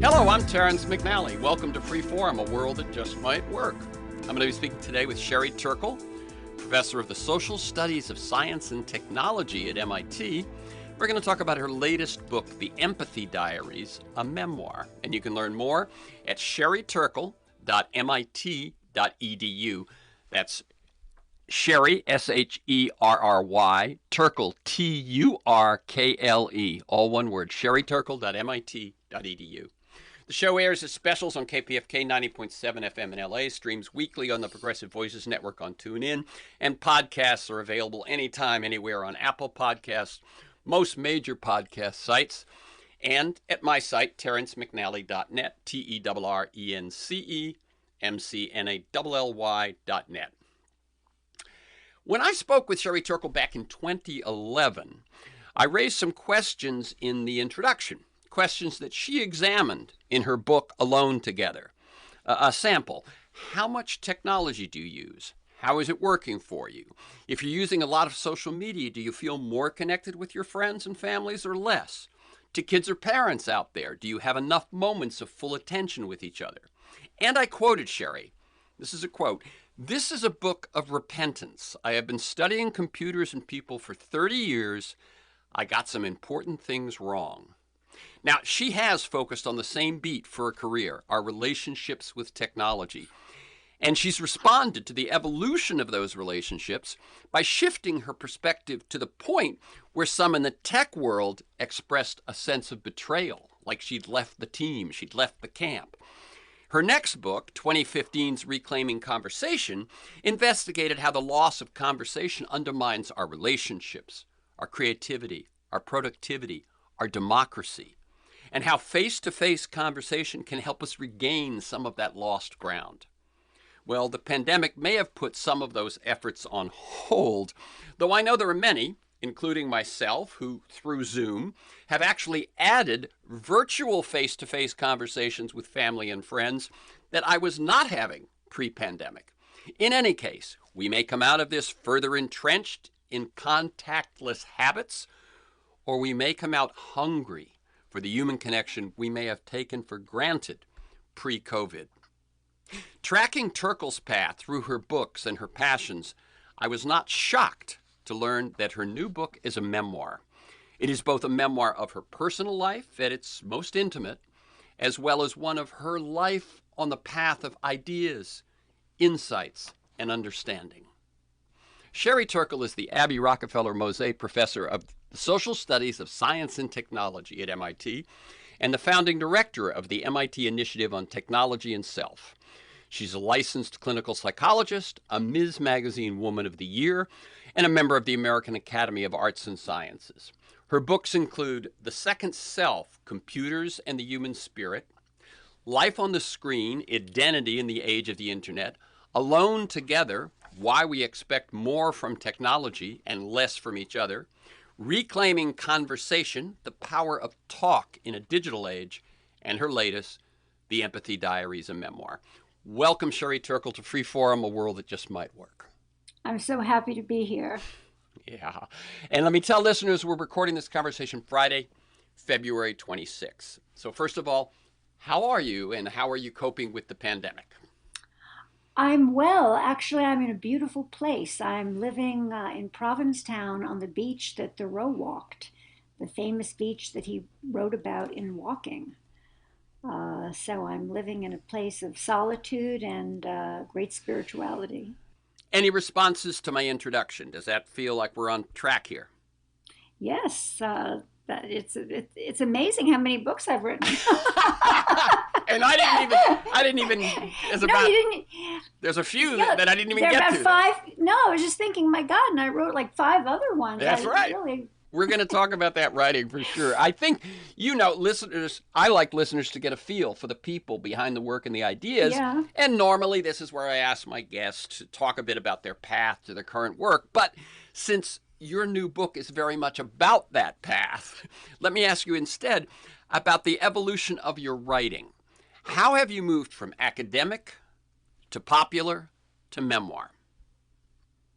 Hello, I'm Terrence McNally. Welcome to Freeform, a world that just might work. I'm going to be speaking today with Sherry Turkle, professor of the Social Studies of Science and Technology at MIT. We're going to talk about her latest book, The EMPATHY Diaries, a memoir. And you can learn more at sherryturkle.mit.edu. That's Sherry, S-H-E-R-R-Y, Turkle, T-U-R-K-L-E, all one word, sherryturkle.mit.edu. The show airs as specials on KPFK 90.7 FM in LA, streams weekly on the Progressive Voices Network on TuneIn, and podcasts are available anytime, anywhere on Apple Podcasts, most major podcast sites, and at my site, terrencemcnally.net, TERRENCEMCNALLY.net. When I spoke with Sherry Turkle back in 2011, I raised some questions in the introduction, questions that she examined in her book, Alone Together. A sample: how much technology do you use? How is it working for you? If you're using a lot of social media, do you feel more connected with your friends and families or less? To kids or parents out there, do you have enough moments of full attention with each other? And I quoted Sherry. This is a quote. "This is a book of repentance. I have been studying computers and people for 30 years. I got some important things wrong." Now, she has focused on the same beat for a career, our relationships with technology. And she's responded to the evolution of those relationships by shifting her perspective to the point where some in the tech world expressed a sense of betrayal, like she'd left the team, she'd left the camp. Her next book, 2015's Reclaiming Conversation, investigated how the loss of conversation undermines our relationships, our creativity, our productivity, our democracy, and how face-to-face conversation can help us regain some of that lost ground. Well, the pandemic may have put some of those efforts on hold, though I know there are many, including myself, who, through Zoom, have actually added virtual face-to-face conversations with family and friends that I was not having pre-pandemic. In any case, we may come out of this further entrenched in contactless habits, or we may come out hungry for the human connection we may have taken for granted pre-COVID. Tracking Turkle's path through her books and her passions, I was not shocked to learn that her new book is a memoir. It is both a memoir of her personal life at its most intimate, as well as one of her life on the path of ideas, insights, and understanding. Sherry Turkle is the Abby Rockefeller Mosé Professor of the Social Studies of Science and Technology at MIT and the founding director of the MIT Initiative on Technology and Self. She's a licensed clinical psychologist, a Ms. Magazine Woman of the Year, and a member of the American Academy of Arts and Sciences. Her books include The Second Self, Computers and the Human Spirit, Life on the Screen, Identity in the Age of the Internet, Alone Together, Why We Expect More from Technology and Less from Each Other, Reclaiming Conversation, The Power of Talk in a Digital Age, and her latest, The EMPATHY Diaries, a memoir. Welcome, Sherry Turkle, to Freeform, a world that just might work. I'm so happy to be here. Yeah. And let me tell listeners, we're recording this conversation Friday, February 26th. So first of all, how are you and how are you coping with the pandemic? I'm well. Actually, I'm in a beautiful place. I'm living in Provincetown on the beach that Thoreau walked, the famous beach that he wrote about in Walking. So I'm living in a place of solitude and great spirituality. Any responses to my introduction? Does that feel like we're on track here? Yes, it's amazing how many books I've written. And I didn't even. No, you didn't. There's a few that I didn't even get to. There are about 5. No, I was just thinking, my God, and I wrote like 5 other ones. That's right. We're going to talk about that writing for sure. I think, listeners, I like listeners to get a feel for the people behind the work and the ideas. Yeah. And normally this is where I ask my guests to talk a bit about their path to their current work. But since your new book is very much about that path, let me ask you instead about the evolution of your writing. How have you moved from academic to popular to memoir?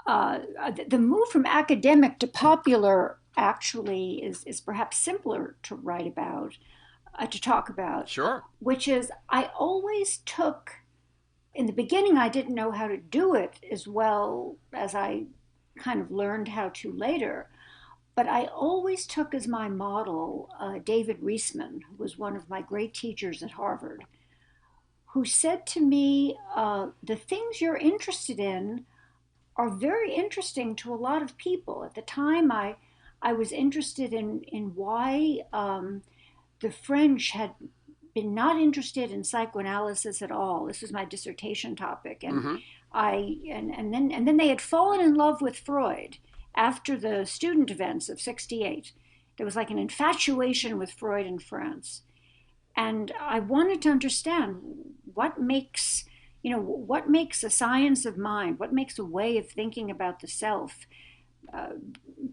The move from academic to popular actually is perhaps simpler to write about. to talk about. Sure. Which is, I always took, in the beginning, I didn't know how to do it as well as I kind of learned how to later. But I always took as my model David Reisman, who was one of my great teachers at Harvard, who said to me, the things you're interested in are very interesting to a lot of people. At the time, I was interested in why the French had been not interested in psychoanalysis at all. This was my dissertation topic, and Mm-hmm. and then they had fallen in love with Freud after the student events of '68. There was like an infatuation with Freud in France, and I wanted to understand what makes what makes a science of mind, what makes a way of thinking about the self uh,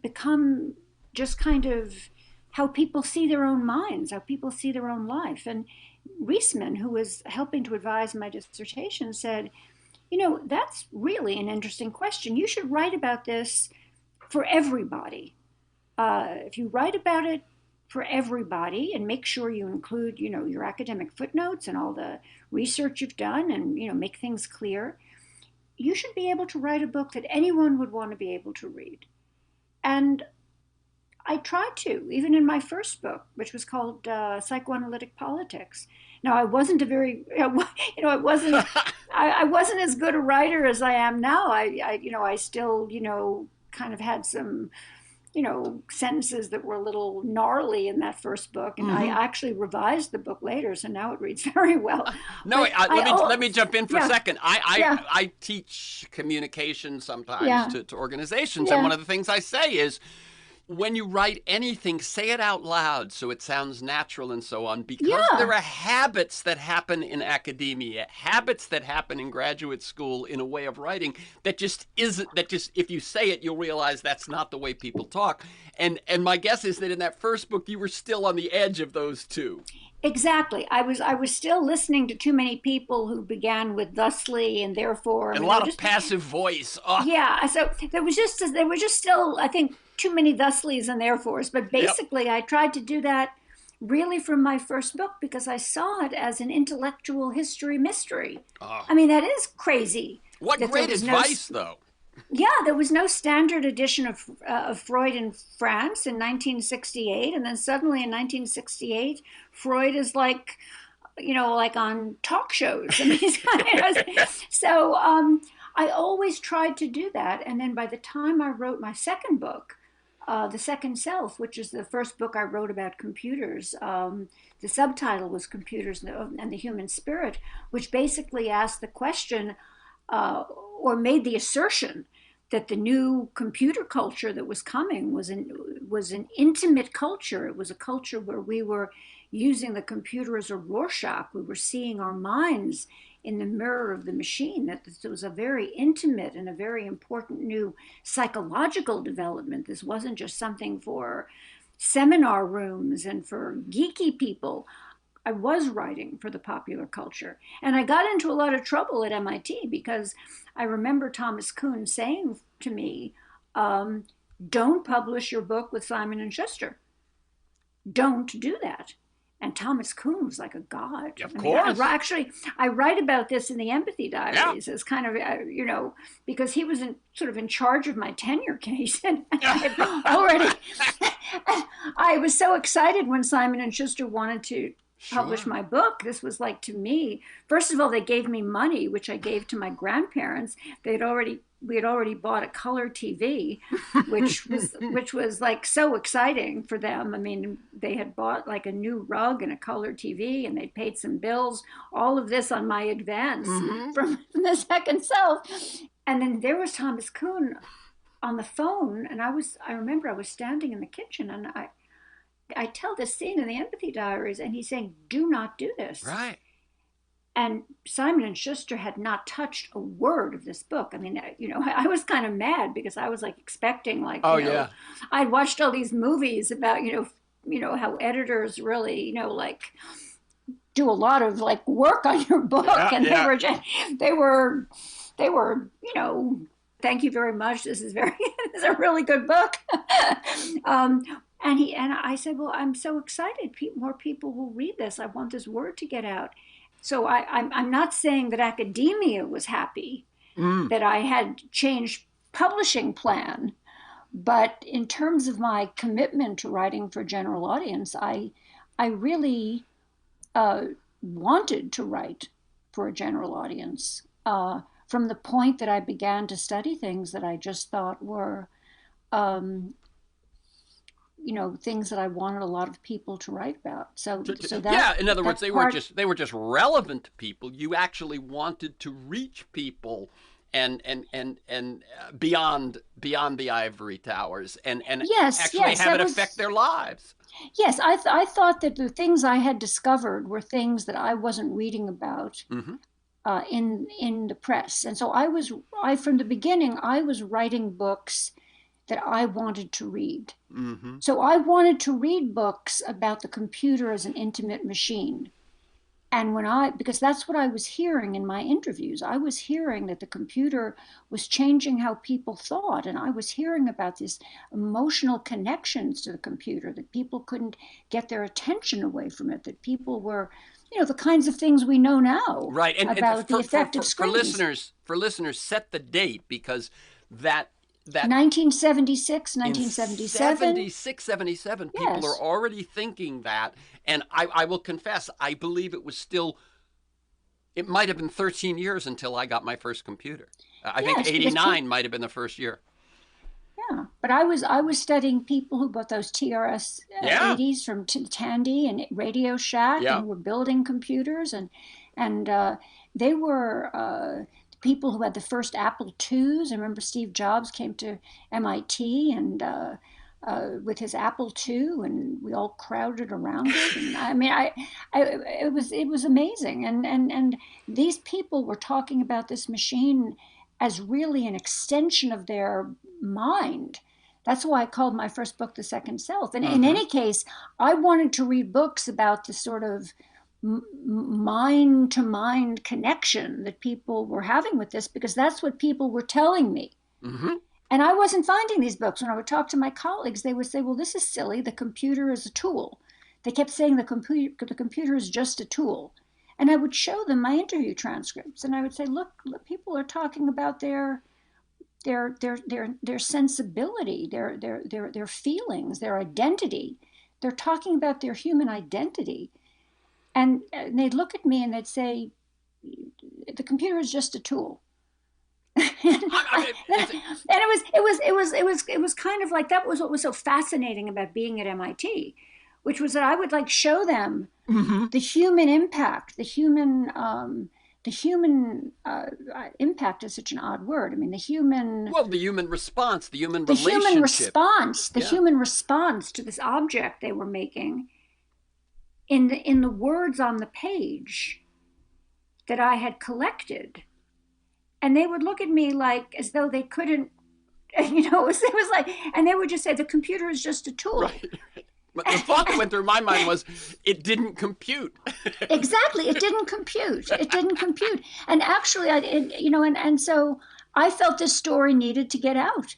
become just kind of how people see their own minds, how people see their own life. And Reisman, who was helping to advise my dissertation, said, that's really an interesting question. You should write about this for everybody. If you write about it for everybody and make sure you include, your academic footnotes and all the research you've done and, make things clear, you should be able to write a book that anyone would want to be able to read. And I tried to, even in my first book, which was called Psychoanalytic Politics. Now, I wasn't a very, I wasn't, I wasn't as good a writer as I am now. I still, kind of had some, sentences that were a little gnarly in that first book, and I actually revised the book later, so now it reads very well. No, let me jump in for a second. I teach communication sometimes to organizations, and one of the things I say is, when you write anything, say it out loud so it sounds natural and so on, because there are habits that happen in academia, habits that happen in graduate school in a way of writing that just isn't, if you say it, you'll realize that's not the way people talk. And my guess is that in that first book, you were still on the edge of those two. Exactly. I was still listening to too many people who began with thusly and therefore. And a lot of passive voice. Oh. Yeah. So there were just still, I think, too many thuslies and therefores. But basically, I tried to do that really from my first book because I saw it as an intellectual history mystery. Oh. I mean, that is crazy. What great advice, though. Yeah, there was no standard edition of Freud in France in 1968, and then suddenly in 1968, Freud is like on talk shows. I mean, so I always tried to do that, and then by the time I wrote my second book, The Second Self, which is the first book I wrote about computers, the subtitle was Computers and the Human Spirit, which basically asked the question, or made the assertion that the new computer culture that was coming was an intimate culture. It was a culture where we were using the computer as a Rorschach. We were seeing our minds in the mirror of the machine, that this was a very intimate and a very important new psychological development. This wasn't just something for seminar rooms and for geeky people. I was writing for the popular culture. And I got into a lot of trouble at MIT because I remember Thomas Kuhn saying to me, don't publish your book with Simon & Schuster. Don't do that. And Thomas Kuhn was like a god. Of course. I write about this in the Empathy Diaries as kind of, because he was sort of in charge of my tenure case. And I was so excited when Simon & Schuster wanted to publish my book. This was like, to me, first of all, they gave me money, which I gave to my grandparents. We had already bought a color TV, which was like so exciting for them. I mean, they had bought like a new rug and a color TV, and they paid some bills. All of this on my advance from The Second Self. And then there was Thomas Kuhn on the phone, and I remember I was standing in the kitchen, and I tell this scene in the Empathy Diaries, and he's saying, "Do not do this." Right. And Simon & Schuster had not touched a word of this book. I mean, I was kind of mad because I was like expecting, like, I'd watched all these movies about, how editors really, like, do a lot of like work on your book, and they were, thank you very much. This is a really good book. And I said, well, I'm so excited. More people will read this. I want this word to get out. So I'm not saying that academia was happy Mm. that I had changed publishing plan, but in terms of my commitment to writing for a general audience, I really uh, wanted to write for a general audience from the point that I began to study things that I just thought were, um, things that I wanted a lot of people to write about. So that Yeah, in other words, that's part. they were just relevant to people. You actually wanted to reach people and beyond the ivory towers and Yes, actually yes, have that it affect was. their lives. Yes, I thought that the things I had discovered were things that I wasn't reading about Mm-hmm. in the press, and so I from the beginning I was writing books that I wanted to read. Mm-hmm. So I wanted to read books about the computer as an intimate machine. And because that's what I was hearing in my interviews, I was hearing that the computer was changing how people thought. And I was hearing about these emotional connections to the computer, that people couldn't get their attention away from it, that people were, the kinds of things we know now Right, and about the effect of screens. for listeners, set the date because that 1976, in 1977. 76, 77, people are Yes. already thinking that. And I will confess, I believe it might have been 13 years until I got my first computer. I think Yes, because 89 might have been the first year. yeah, but I was studying people who bought those TRS Yeah, 80s from Tandy and Radio Shack yeah. and were building computers, and they were people who had the first Apple IIs. I remember Steve Jobs came to MIT and with his Apple II, and we all crowded around it. And I mean, it was amazing, and these people were talking about this machine as really an extension of their mind. That's why I called my first book The Second Self. And in Mm-hmm. any case, I wanted to read books about the sort of mind to mind connection that people were having with this, because that's what people were telling me. Mm-hmm. And I wasn't finding these books. When I would talk to my colleagues, they would say, well, this is silly. The computer is a tool. They kept saying the computer is just a tool. And I would show them my interview transcripts, and I would say, look, people are talking about their sensibility, their feelings, their identity. They're talking about their human identity. And they'd look at me and they'd say, the computer is just a tool. and, I mean, it was kind of like, that was what was so fascinating about being at MIT, which was that I would like show them mm-hmm. the human impact, the human impact is such an odd word. I mean, Well, the human response, the human the human relationship. response, the Yeah. human response to this object they were making in the words on the page that I had collected. And they would look at me like as though they couldn't, it was like, and they would just say, the computer is just a tool. Right. But the thought that went through my mind was, it didn't compute. Exactly, it didn't compute. It didn't compute. And actually, and so I felt this story needed to get out,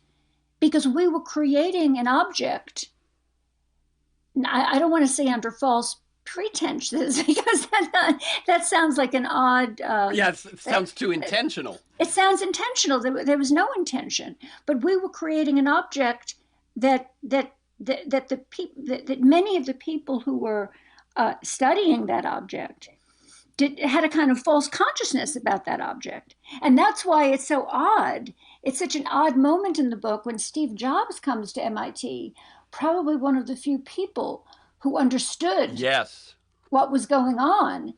because we were creating an object. I don't want to say under false pretenses, because that sounds like an odd. Yeah, it sounds too intentional. It sounds intentional. There was no intention, but we were creating an object that many of the people who were studying that object had a kind of false consciousness about that object. And that's why it's so odd. It's such an odd moment in the book when Steve Jobs comes to MIT, probably one of the few people who understood Yes. what was going on.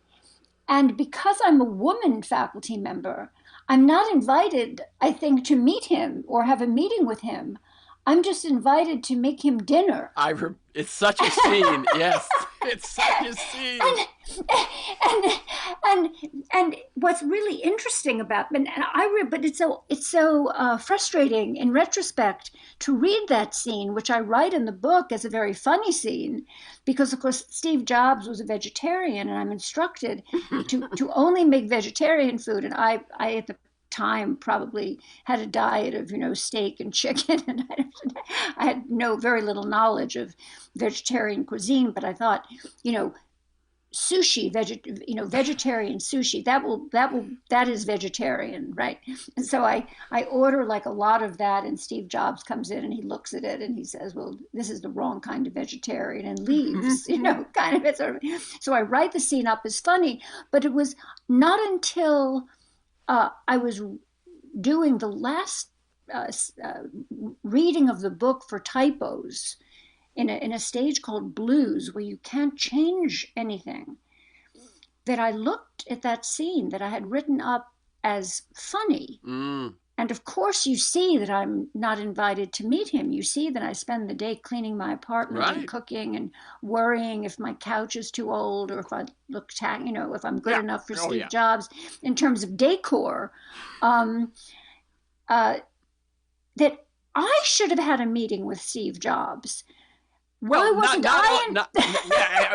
And because I'm a woman faculty member, I'm not invited, I think, to meet him or have a meeting with him. I'm just invited to make him dinner. It's such a scene. Yes, it's such a scene. And what's really interesting about, but it's so frustrating in retrospect to read that scene, which I write in the book as a very funny scene, because of course Steve Jobs was a vegetarian, and I'm instructed to only make vegetarian food, and I at the time probably had a diet of, steak and chicken. And I had very little knowledge of vegetarian cuisine, but I thought, sushi, vegetarian sushi, that is vegetarian, right? And so I order like a lot of that, and Steve Jobs comes in and he looks at it and he says, well, this is the wrong kind of vegetarian, and leaves, kind of it sort of. So I write the scene up as funny, but it was not until I was doing the last reading of the book for typos in a stage called Blues, where you can't change anything, that I looked at that scene that I had written up as funny. And of course, you see that I'm not invited to meet him. You see that I spend the day cleaning my apartment and cooking and worrying if my couch is too old, or if I look, if I'm good enough for Steve Jobs in terms of decor. That I should have had a meeting with Steve Jobs. Well,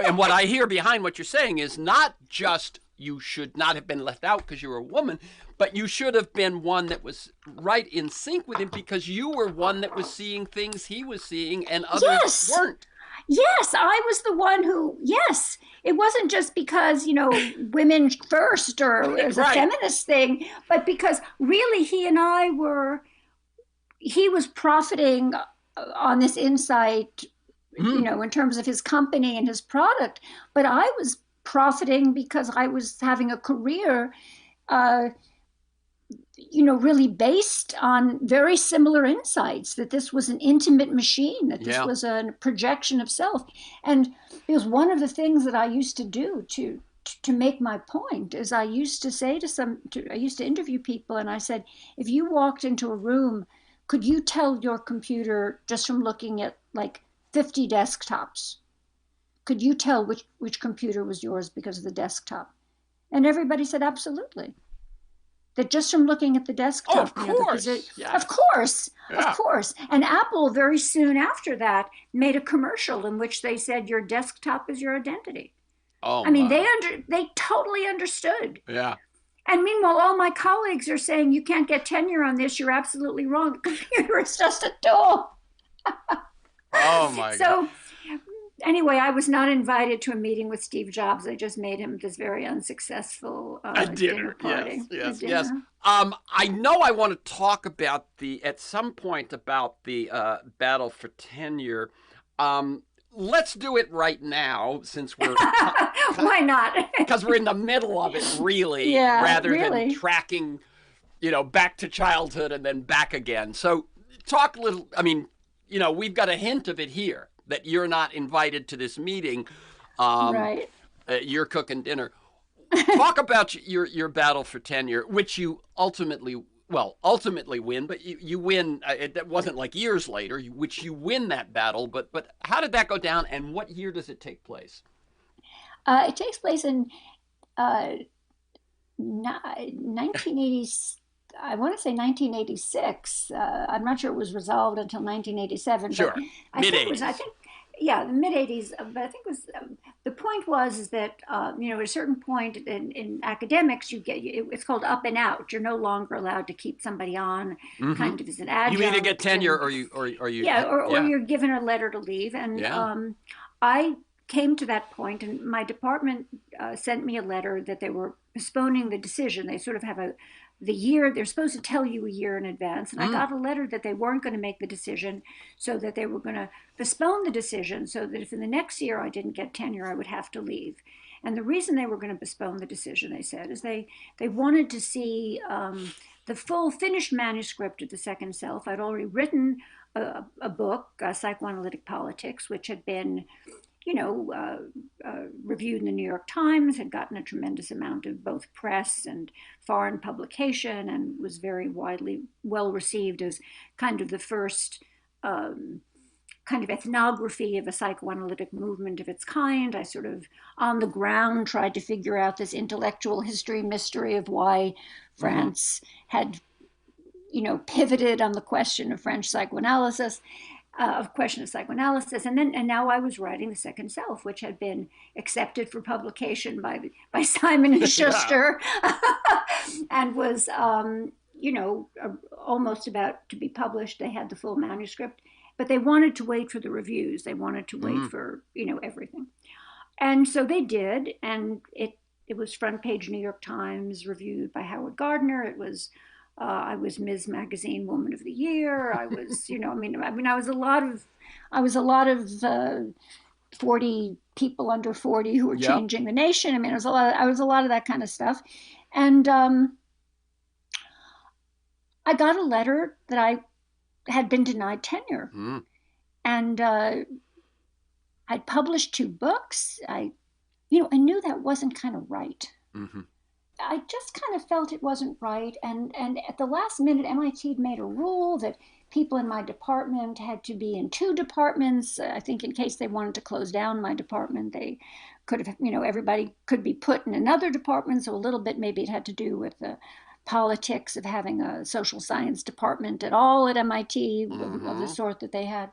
and what I hear behind what you're saying is not just you should not have been left out because you were a woman, but you should have been one that was right in sync with him, because you were one that was seeing things he was seeing and others weren't. Yes, I was the one who, it wasn't just because, women first, or it was a feminist thing, but because really he was profiting on this insight, in terms of his company and his product. But I was profiting because I was having a career, really based on very similar insights, that this was an intimate machine, that this was a projection of self. And it was one of the things that I used to do to make my point, is I used to say I used to interview people, and I said, if you walked into a room, could you tell your computer just from looking at like 50 desktops? Could you tell which computer was yours because of the desktop? And everybody said, absolutely. That just from looking at the desktop. Of course. Of course. And Apple very soon after that made a commercial in which they said, your desktop is your identity. Oh, they totally understood. Yeah. And meanwhile, all my colleagues are saying, you can't get tenure on this. You're absolutely wrong. The computer is just a tool. Oh, my God. So anyway, I was not invited to a meeting with Steve Jobs. I just made him this very unsuccessful dinner party. Yes. I know I want to talk about at some point about the battle for tenure. Let's do it right now, since we're... Why not? Because we're in the middle of it, really, rather than tracking, back to childhood and then back again. So talk a little, we've got a hint of it here, that you're not invited to this meeting. Right. You're cooking dinner. Talk about your battle for tenure, which you ultimately win, but you win. It wasn't like years later, which you win that battle. But how did that go down, and what year does it take place? It takes place in 1980. I want to say 1986. I'm not sure it was resolved until 1987. Sure, mid-80s. The mid-80s. But I think it was the point was that at a certain point in academics, it's called up and out. You're no longer allowed to keep somebody on, kind of as an adjunct. You either get tenure or you you're given a letter to leave. And I came to that point, and my department sent me a letter that they were postponing the decision. They sort of have the year, they're supposed to tell you a year in advance. And I got a letter that they weren't going to make the decision, so that they were going to postpone the decision, so that if in the next year I didn't get tenure, I would have to leave. And the reason they were going to postpone the decision, they said, is they wanted to see the full finished manuscript of The Second Self. I'd already written a book, Psychoanalytic Politics, which had been reviewed in the New York Times, had gotten a tremendous amount of both press and foreign publication, and was very widely well received as kind of the first kind of ethnography of a psychoanalytic movement of its kind. I sort of, on the ground, tried to figure out this intellectual history mystery of why France had, pivoted on the question of French psychoanalysis. And now I was writing The Second Self, which had been accepted for publication by Simon and Schuster, and was almost about to be published. They had the full manuscript, but they wanted to wait for the reviews. They wanted to wait for, everything. And so they did, and it was front page New York Times, reviewed by Howard Gardner. It was I was Ms. Magazine Woman of the Year. I was, I was a lot of 40 people under 40 who were changing the nation. I mean, I was a lot of that kind of stuff. And I got a letter that I had been denied tenure. And I'd published 2 books. I knew that wasn't kind of right. I just kind of felt it wasn't right. And at the last minute, MIT had made a rule that people in my department had to be in 2 departments. I think in case they wanted to close down my department, they could have, everybody could be put in another department. So a little bit, maybe it had to do with the politics of having a social science department at all at MIT of the sort that they had.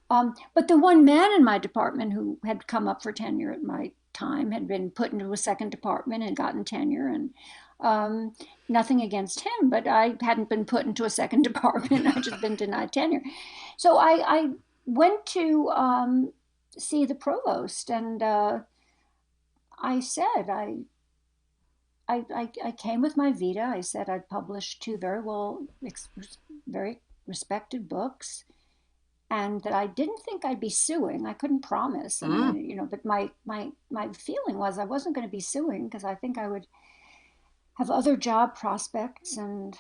But the one man in my department who had come up for tenure at my time had been put into a second department and gotten tenure, and nothing against him, but I hadn't been put into a second department. I'd just been denied tenure. So I went to see the provost, and I said, I came with my vita. I said I'd published 2 very respected books, and that I didn't think I'd be suing. I couldn't promise, but my feeling was I wasn't going to be suing because I think I would have other job prospects, and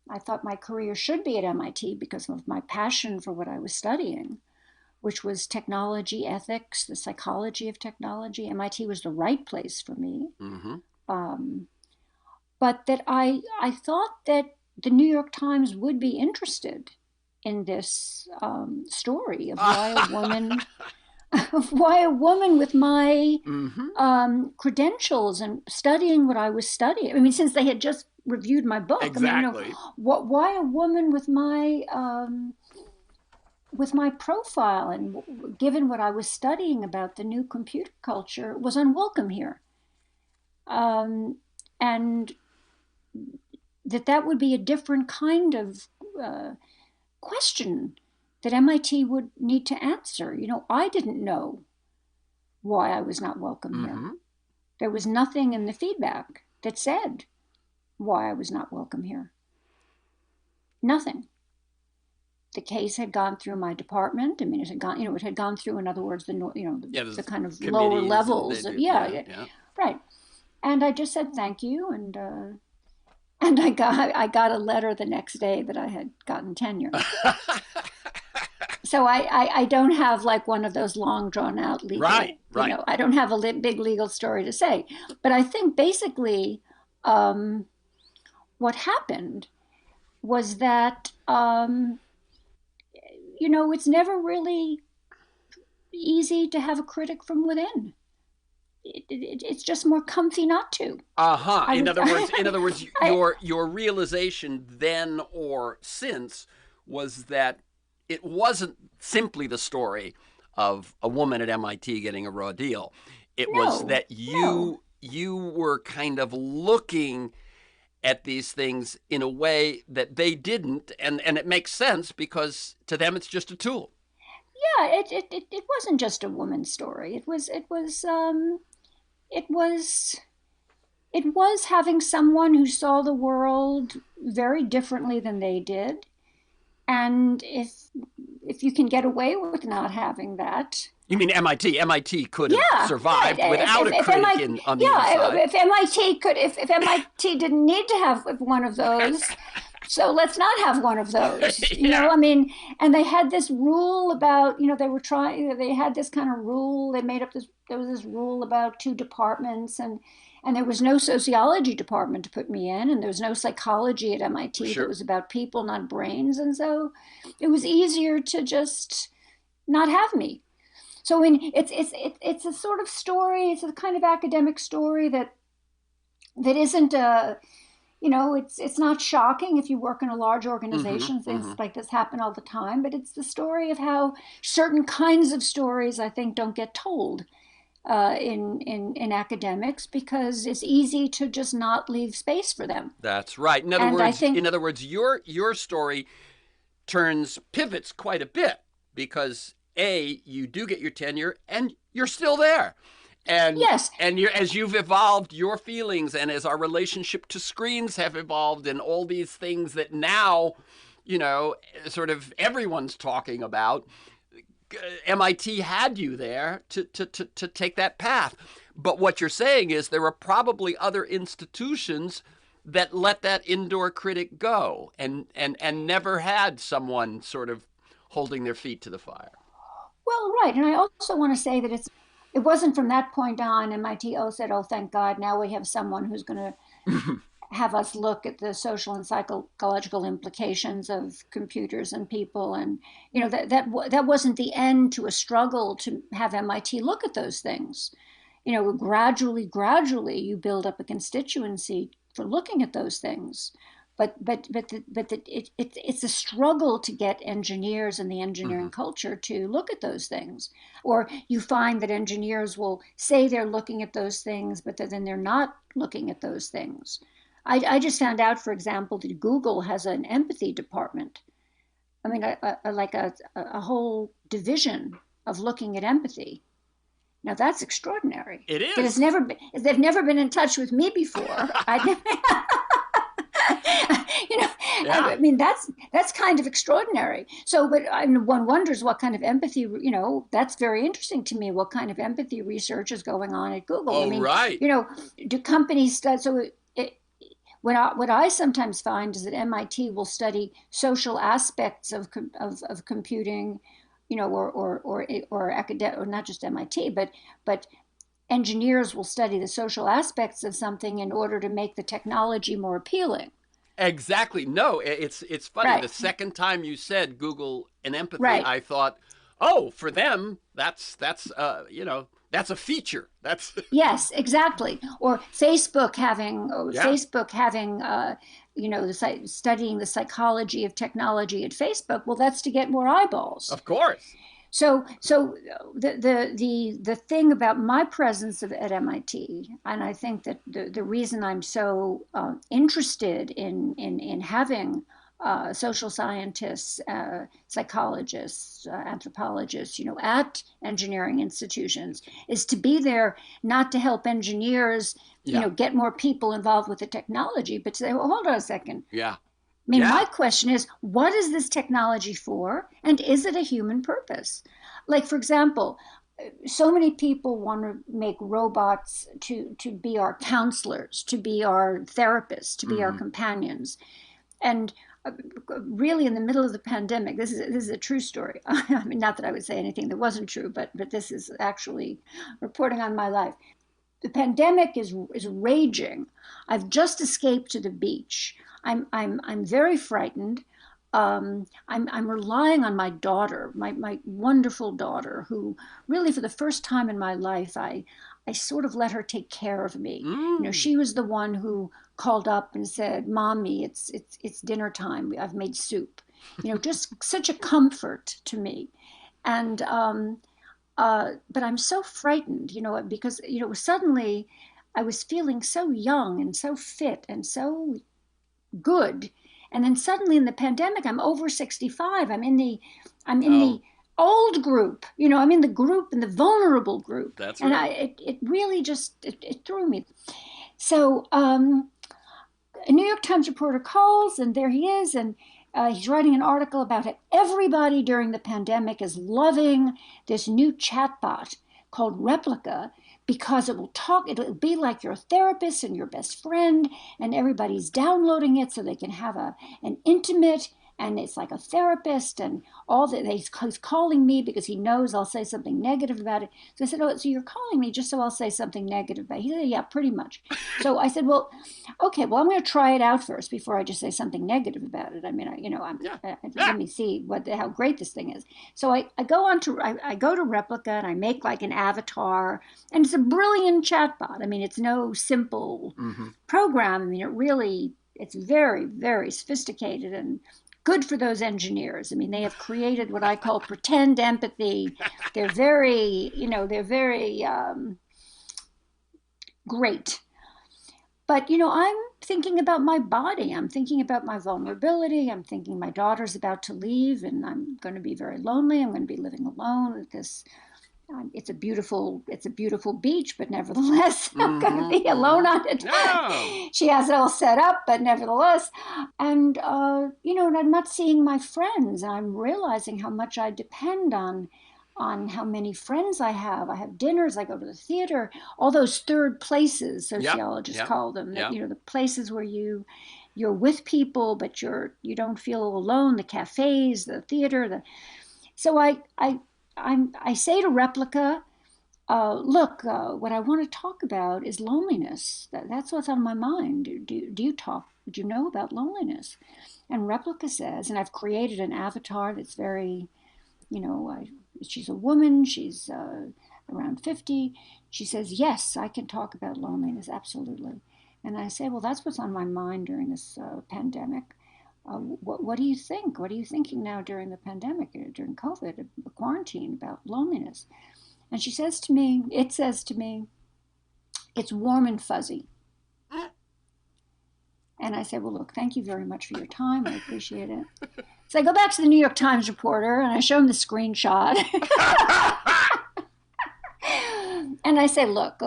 I thought my career should be at MIT because of my passion for what I was studying, which was technology ethics, the psychology of technology. MIT was the right place for me. But that I thought that the New York Times would be interested in this story of why a woman with my credentials and studying what I was studying. I mean, since they had just reviewed my book, exactly. Why a woman with my profile and given what I was studying about the new computer culture was unwelcome here, and that would be a different kind of question that MIT would need to answer. I didn't know why I was not welcome here. There was nothing in the feedback that said why I was not welcome here. Nothing. The case had gone through my department. I mean, it had gone through, in other words, the kind of lower levels. Right. And I just said thank you, and I got a letter the next day that I had gotten tenure. So I don't have like one of those long drawn out legal. Right. I don't have a big legal story to say, but I think basically what happened was that it's never really easy to have a critic from within. It's just more comfy not to. In other words, your realization then or since was that it wasn't simply the story of a woman at MIT getting a raw deal. It was that you were kind of looking at these things in a way that they didn't, and it makes sense because to them it's just a tool. Yeah, it wasn't just a woman's story. It was having someone who saw the world very differently than they did. And if you can get away with not having that. You mean MIT? MIT could have survived without a critic on the inside. If MIT didn't need to have one of those, so let's not have one of those. And they had this rule about, they had this kind of rule. They made up there was this rule about 2 departments, and there was no sociology department to put me in, and there was no psychology at MIT. Sure. That was about people, not brains. And so it was easier to just not have me. So it's a sort of story. It's a kind of academic story that isn't it's not shocking if you work in a large organization. Things like this happen all the time, but it's the story of how certain kinds of stories, I think, don't get told. in academics because it's easy to just not leave space for them. That's right. And I think In other words, your story pivots quite a bit because you do get your tenure and you're still there. yes, And as you've evolved your feelings and as our relationship to screens have evolved and all these things that now, sort of everyone's talking about, MIT had you there to take that path. But what you're saying is there are probably other institutions that let that indoor critic go and never had someone sort of holding their feet to the fire. well, right. And I also want to say that it wasn't from that point on MIT said, oh, thank God, now we have someone who's going to have us look at the social and psychological implications of computers and people. And, that wasn't the end to a struggle to have MIT look at those things. Gradually, you build up a constituency for looking at those things. It's a struggle to get engineers and the engineering culture to look at those things. Or you find that engineers will say they're looking at those things, but then they're not looking at those things. I just found out, for example, that Google has an empathy department. I mean, like a whole division of looking at empathy. Now that's extraordinary. It is. That has never been. They've never been in touch with me before. Yeah. I mean that's kind of extraordinary. So, but one wonders what kind of empathy. That's very interesting to me. What kind of empathy research is going on at Google? Oh, I mean, right. Do companies study? So, what I sometimes find is that MIT will study social aspects of computing, or academic, or not just MIT, but engineers will study the social aspects of something in order to make the technology more appealing. Exactly. No, it's funny. Right. The second time you said Google and empathy, Right. I thought, oh, for them, that's a feature. That's Yes, exactly. Or Facebook having Yeah. studying the psychology of technology at Facebook. Well, that's to get more eyeballs. Of course. So the thing about my presence at MIT, and I think that the reason I'm so interested in having social scientists, psychologists, anthropologists, at engineering institutions, is to be there not to help engineers, Yeah. get more people involved with the technology, but to say, well, hold on a second. Yeah. I mean, Yeah. my question is, what is this technology for, and is it a human purpose? Like, for example, so many people want to make robots to be our counselors, to be our therapists, to be our companions. And really, in the middle of the pandemic, this is a true story. I mean, not that I would say anything that wasn't true, but this is actually reporting on my life. The pandemic is raging. I've just escaped to the beach. I'm very frightened. I'm relying on my daughter, my wonderful daughter, who really, for the first time in my life, I sort of let her take care of me. She was the one who called up and said, "Mommy, it's dinner time. I've made soup." Just such a comfort to me. And but I'm so frightened, because suddenly I was feeling so young and so fit and so good, and then suddenly in the pandemic I'm over 65. I'm in the Oh, old group. I'm in the vulnerable group. that's And right. it really just it threw me. So a New York Times reporter calls, and there he is, and he's writing an article about how everybody during the pandemic is loving this new chatbot called Replica, because it'll be like your therapist and your best friend, and everybody's downloading it so they can have an intimate, and it's like a therapist, and all that. He's calling me because he knows I'll say something negative about it. So I said, "Oh, so you're calling me just so I'll say something negative about it?" He said, "Yeah, pretty much." So I said, "Well, okay, well, I'm going to try it out first before I just say something negative about it. I mean, Yeah. let me see how great this thing is." So I go to Replica, and I make like an avatar, and it's a brilliant chatbot. I mean, it's no simple program. I mean, it's very, very sophisticated and good for those engineers. I mean, they have created what I call pretend empathy. They're very, great. But, I'm thinking about my body. I'm thinking about my vulnerability. I'm thinking my daughter's about to leave and I'm going to be very lonely. I'm going to be living alone at this. It's a beautiful beach, but nevertheless, I'm going to be alone on it. No. She has it all set up, but nevertheless, and and I'm not seeing my friends. And I'm realizing how much I depend on how many friends I have. I have dinners. I go to the theater. All those third places, sociologists call them. That, the places where you're with people, but you don't feel alone. The cafes, the theater. So I say to Replica, look, what I want to talk about is loneliness. That's what's on my mind. Do you know about loneliness? And Replica says, and I've created an avatar that's very, she's a woman, she's around 50. She says, yes, I can talk about loneliness, absolutely. And I say, well, that's what's on my mind during this pandemic. What do you think? What are you thinking now during the pandemic, during COVID, the quarantine, about loneliness? And she says to me, it's warm and fuzzy. And I said, well, look, thank you very much for your time. I appreciate it. So I go back to the New York Times reporter and I show him the screenshot. And I say, look,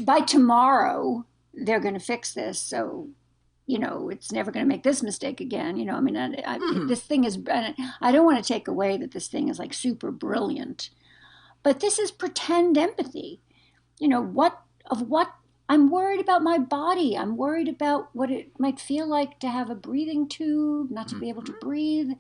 by tomorrow, they're going to fix this. So, it's never going to make this mistake again. This thing is, I don't want to take away that this thing is like super brilliant, but this is pretend empathy. What I'm worried about my body. I'm worried about what it might feel like to have a breathing tube, not to be able to breathe,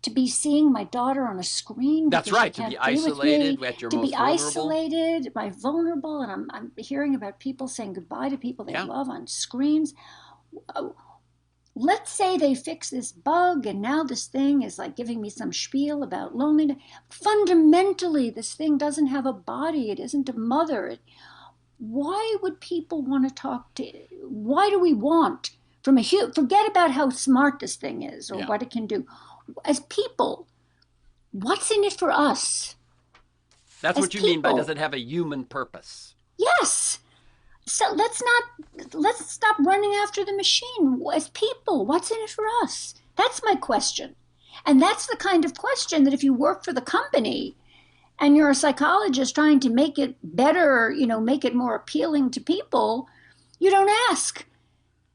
to be seeing my daughter on a screen. That's right. To be isolated at your most vulnerable. To be isolated, my vulnerable, and I'm hearing about people saying goodbye to people they love on screens. Let's say they fix this bug, and now this thing is like giving me some spiel about loneliness. Fundamentally, this thing doesn't have a body. It isn't a mother. Why would people want to talk to? Why do we want from a human? Forget about how smart this thing is or what it can do. As people, what's in it for us? That's what you mean by does it have a human purpose? Yes. So let's stop running after the machine. As people, what's in it for us? That's my question. And that's the kind of question that if you work for the company and you're a psychologist trying to make it better, make it more appealing to people, you don't ask.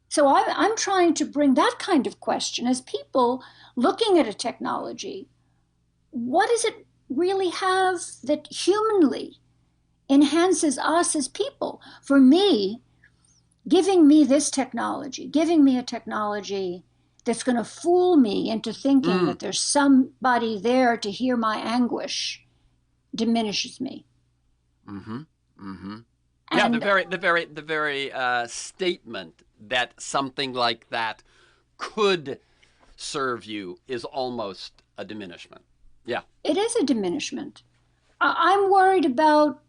So I'm trying to bring that kind of question as people looking at a technology. What does it really have that humanly enhances us as people? For me, giving me this technology, giving me a technology that's going to fool me into thinking that there's somebody there to hear my anguish diminishes me. Mm-hmm. Mm-hmm. Yeah, the very statement that something like that could serve you is almost a diminishment. Yeah, it is a diminishment. I'm worried about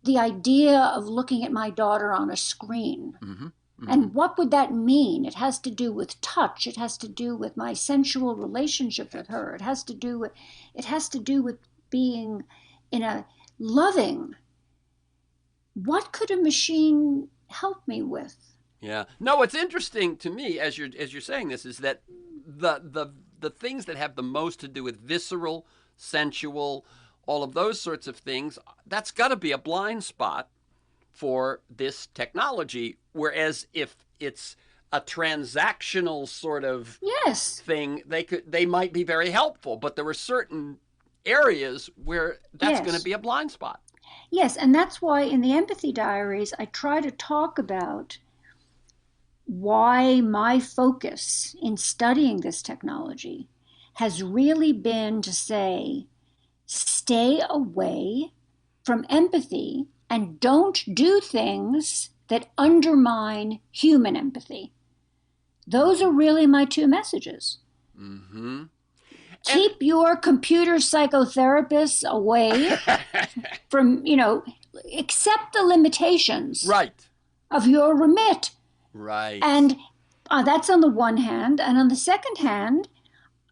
the idea of looking at my daughter on a screen. Mm-hmm. Mm-hmm. And what would that mean? It has to do with touch. It has to do with my sensual relationship with her. It has to do with being in a loving. What could a machine help me with? Yeah. No, what's interesting to me as you're saying this is that the things that have the most to do with visceral, sensual, all of those sorts of things, that's got to be a blind spot for this technology. Whereas if it's a transactional sort of thing, they might be very helpful. But there are certain areas where that's going to be a blind spot. Yes, and that's why in the Empathy Diaries, I try to talk about why my focus in studying this technology has really been to say, stay away from empathy and don't do things that undermine human empathy. Those are really my two messages. Mm-hmm. Keep your computer psychotherapists away from, accept the limitations. Right. of your remit. Right. And that's on the one hand. And on the second hand,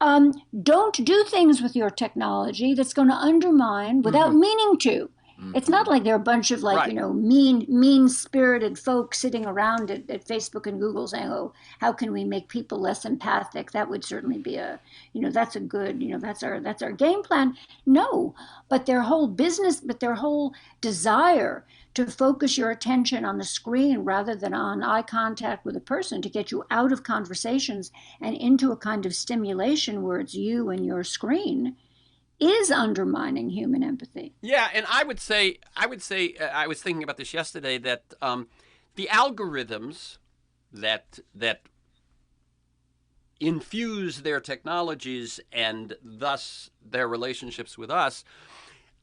don't do things with your technology that's going to undermine without meaning to. It's not like they're a bunch of Right. mean-spirited folks sitting around at Facebook and Google saying, "Oh, how can we make people less empathic?" That would certainly be that's a good, that's our game plan. No, but their whole desire to focus your attention on the screen rather than on eye contact with a person to get you out of conversations and into a kind of stimulation where it's you and your screen is undermining human empathy. Yeah, and I would say, I was thinking about this yesterday, that the algorithms that infuse their technologies and thus their relationships with us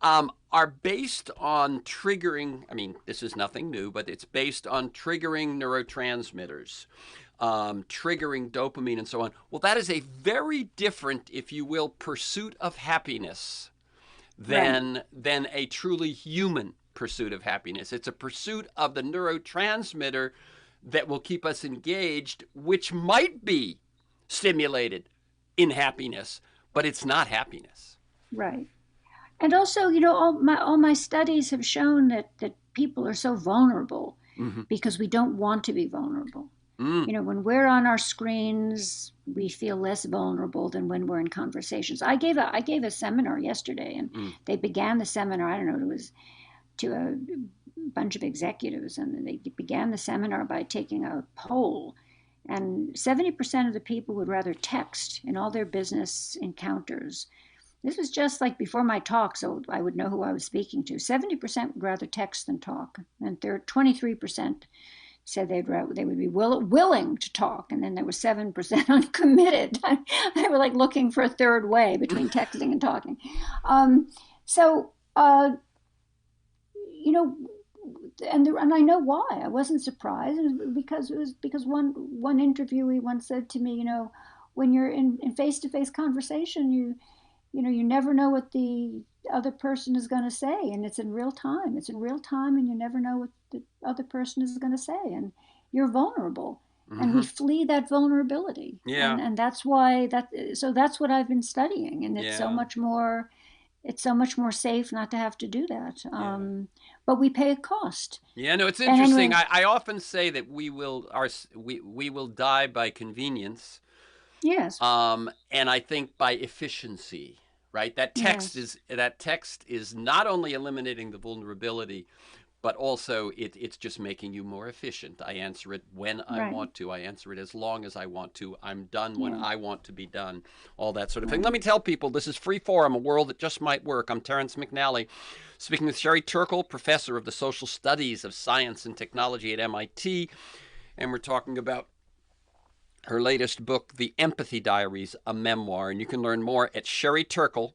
are based on triggering. I mean, this is nothing new, but it's based on triggering neurotransmitters. Triggering dopamine and so on. Well, that is a very different, if you will, pursuit of happiness than a truly human pursuit of happiness. It's a pursuit of the neurotransmitter that will keep us engaged, which might be stimulated in happiness, but it's not happiness. Right. And also, all my studies have shown that people are so vulnerable because we don't want to be vulnerable. When we're on our screens, we feel less vulnerable than when we're in conversations. I gave a seminar yesterday, and they began the seminar. I don't know, it was to a bunch of executives, and they began the seminar by taking a poll, and 70% of the people would rather text in all their business encounters. This was just like before my talk, so I would know who I was speaking to. 70% would rather text than talk, and 23% said they would be willing to talk, and then there was 7% uncommitted. They were like looking for a third way between texting and talking. And I know why. I wasn't surprised. It was because one interviewee once said to me, when you're in face-to-face conversation, you never know what the other person is going to say, and it's in real time. And you never know what the other person is going to say, and you're vulnerable. And we flee that vulnerability. Yeah. And that's why that's what I've been studying, and it's so much more safe not to have to do that. But we pay a cost. Yeah, no, it's interesting. Anyway, I often say that we will die by convenience. Yes. And I think by efficiency, right? That text is not only eliminating the vulnerability, but also it's just making you more efficient. I answer it when I want to. I answer it as long as I want to. I'm done when I want to be done. All that sort of thing. Let me tell people, this is Free Forum, a world that just might work. I'm Terrence McNally, speaking with Sherry Turkle, professor of the social studies of science and technology at MIT. And we're talking about her latest book, The Empathy Diaries, a memoir. And you can learn more at sherryturkle,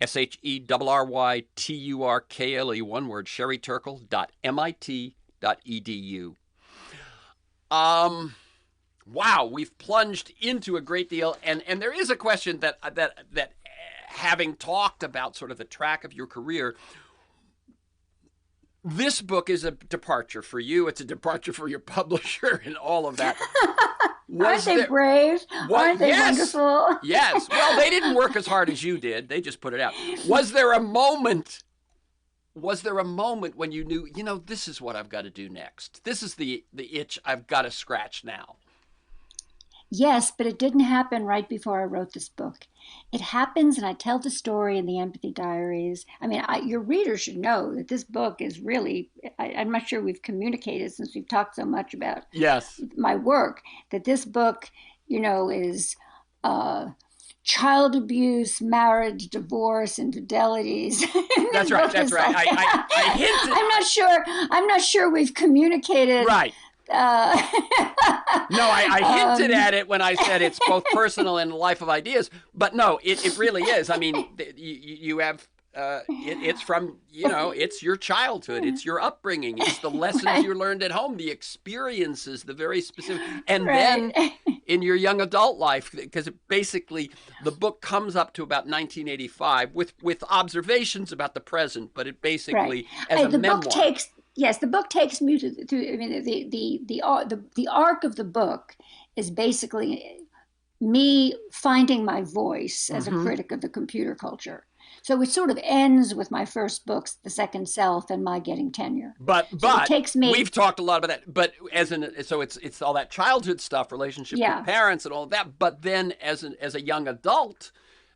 sherryturkle, one word, sherryturkle.mit.edu. Wow, we've plunged into a great deal. And there is a question that having talked about sort of the track of your career, this book is a departure for you. It's a departure for your publisher and all of that. Aren't they brave? Aren't they wonderful? Yes. Well, they didn't work as hard as you did. They just put it out. Was there a moment when you knew, this is what I've got to do next? This is the itch I've got to scratch now? Yes, but it didn't happen right before I wrote this book. It happens, and I tell the story in the Empathy Diaries. I mean, your readers should know that this book is really, I'm not sure we've communicated since we've talked so much about my work, that this book, is child abuse, marriage, divorce, infidelities. That's right. I hinted. I'm not sure we've communicated. Right. No, I hinted at it when I said it's both personal and a life of ideas, but no, it really is. I mean, you have, it's from, it's your childhood, it's your upbringing, it's the lessons you learned at home, the experiences, the very specific, and then in your young adult life, because basically the book comes up to about 1985 with observations about the present, but it basically, as a memoir. yes, the book takes me through. I mean, the arc of the book is basically me finding my voice as a Mm-hmm. critic of the computer culture. So it sort of ends with my first books, The Second Self, and my getting tenure. So it But takes we've me, talked a lot about that. But so it's all that childhood stuff, relationship with yeah, parents and all of that. But then as a young adult,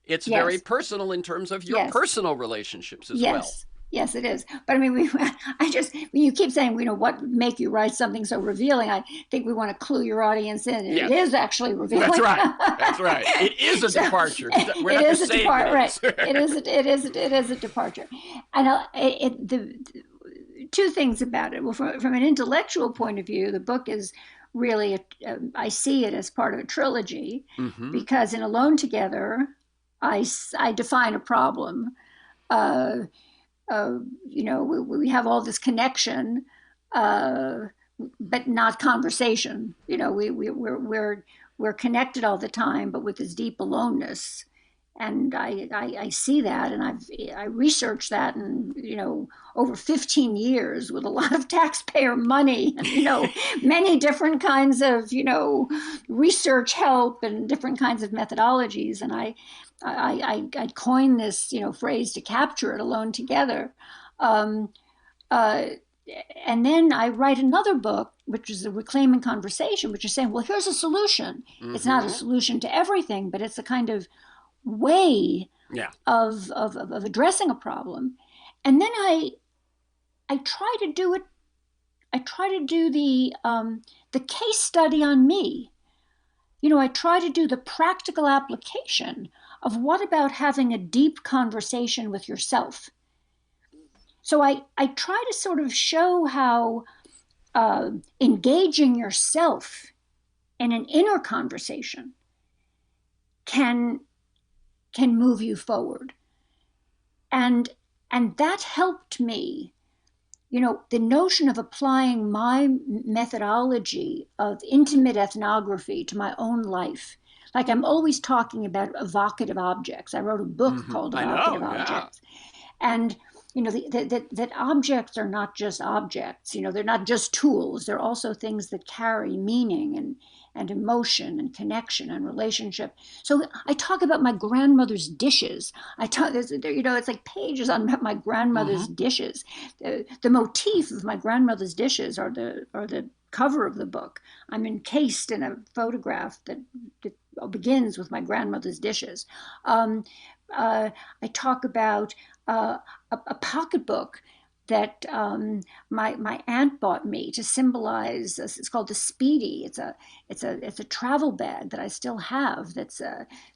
it's very yes, personal in terms of your yes. personal relationships as well. Yes, yes, it is. But I mean, I just, when you keep saying, what would make you write something so revealing, I think we want to clue your audience in. It Yes, is actually that's revealing. right. That's right. It is a So departure. We're it not is just a saying it departure, right? is. It is a departure. And the two things about it. Well, from an intellectual point of view, the book is really, I see it as part of a trilogy, Mm-hmm. because in Alone Together, I define a problem. Uh, we have all this connection, uh, but not conversation. We're connected all the time, but with this deep aloneness. And I see that, and I researched that, and over 15 years with a lot of taxpayer money, and many different kinds of research help and different kinds of methodologies, and I coined this phrase to capture it, alone together. Um, uh, and then I write another book, which is a reclaiming conversation, which is saying, well, here's a solution. It's not a Mm-hmm. solution to everything, but it's a kind of way Yeah. of addressing a problem. And then I try to do it. I try to do the case study on me. I try to do the practical application of what about having a deep conversation with yourself. So I try to sort of show how engaging yourself in an inner conversation can move you forward. And that helped me. The notion of applying my methodology of intimate ethnography to my own life. Like, I'm always talking about evocative objects. I wrote a book Mm-hmm. called I Evocative know. Yeah. Objects. And that objects are not just objects. They're not just tools. They're also things that carry meaning and emotion and connection and relationship. So I talk about my grandmother's dishes. I talk, it's like pages on my Mm-hmm. grandmother's dishes. The motif of my grandmother's dishes are the cover of the book. I'm encased in a photograph that begins with my grandmother's dishes. I talk about a pocketbook that my aunt bought me to symbolize. It's called the Speedy. It's a travel bag that I still have.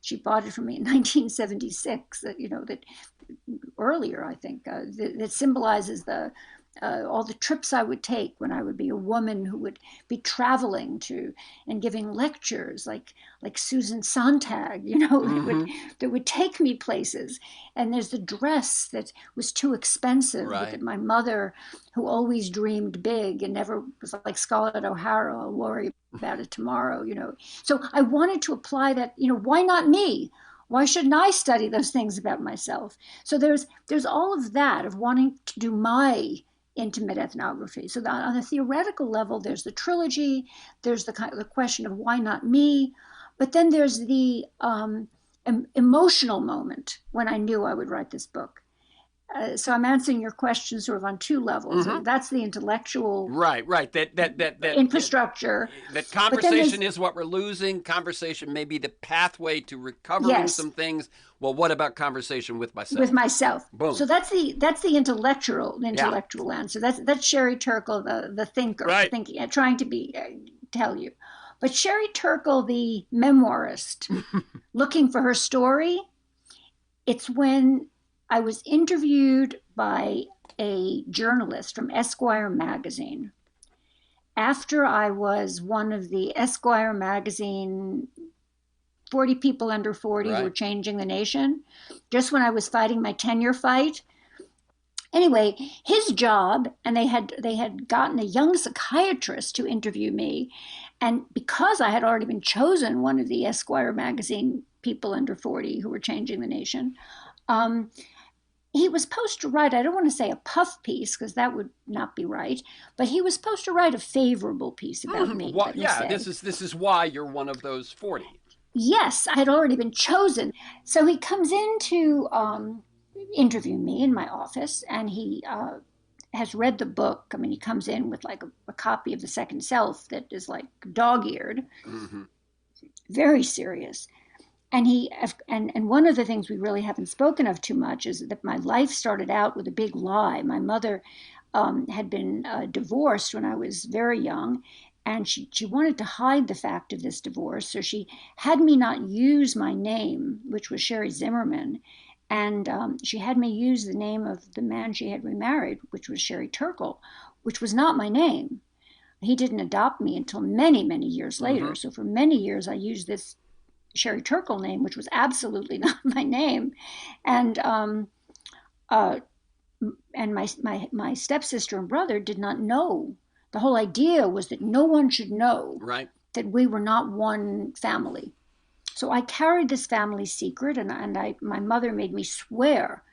She bought it for me in 1976. That earlier, I think, that symbolizes all the trips I would take when I would be a woman who would be traveling to and giving lectures, like Susan Sontag, Mm-hmm. that would take me places. And there's the dress that was too expensive, but Right. that my mother, who always dreamed big and never was like Scarlett O'Hara, I'll worry about it tomorrow. So I wanted to apply that. Why not me? Why shouldn't I study those things about myself? So there's all of that, of wanting to do my intimate ethnography. So on a theoretical level, there's the trilogy, there's the question of why not me, but then there's the emotional moment when I knew I would write this book. So I'm answering your question sort of on two levels. Mm-hmm. That's the intellectual Right. Right. That infrastructure, that but then conversation there's, is what we're losing. Conversation may be the pathway to recovering yes, some things. Well, what about conversation with with myself? myself. Boom. So that's the intellectual Yeah. answer. That's Sherry Turkle, the thinker, Right. thinking, trying to be tell you. But Sherry Turkle, the memoirist, looking for her story. It's when I was interviewed by a journalist from Esquire magazine after I was one of the Esquire magazine 40 people under 40 who were Right. changing the nation, just when I was fighting my tenure fight. Anyway, his job, and they had gotten a young psychiatrist to interview me, and because I had already been chosen one of the Esquire magazine people under 40 who were changing the nation, um, he was supposed to write, I don't want to say a puff piece because that would not be right, but he was supposed to write a favorable piece about me, Well, let me yeah, say. this is why you're one of those 40. Yes, I had already been chosen. So he comes in to interview me in my office, and he has read the book. I mean, he comes in with like a copy of The Second Self that is like dog-eared, very serious. And and one of the things we really haven't spoken of too much is that my life started out with a big lie. My mother had been divorced when I was very young, and she wanted to hide the fact of this divorce. So she had me not use my name, which was Sherry Zimmerman, and she had me use the name of the man she had remarried, which was Sherry Turkle, which was not my name. He didn't adopt me until many, many years later. So for many years, I used this Sherry Turkle name, which was absolutely not my name, and uh, my stepsister and brother did not know. The whole idea was that no one should know Right. that we were not one family. So I carried this family secret, and my mother made me swear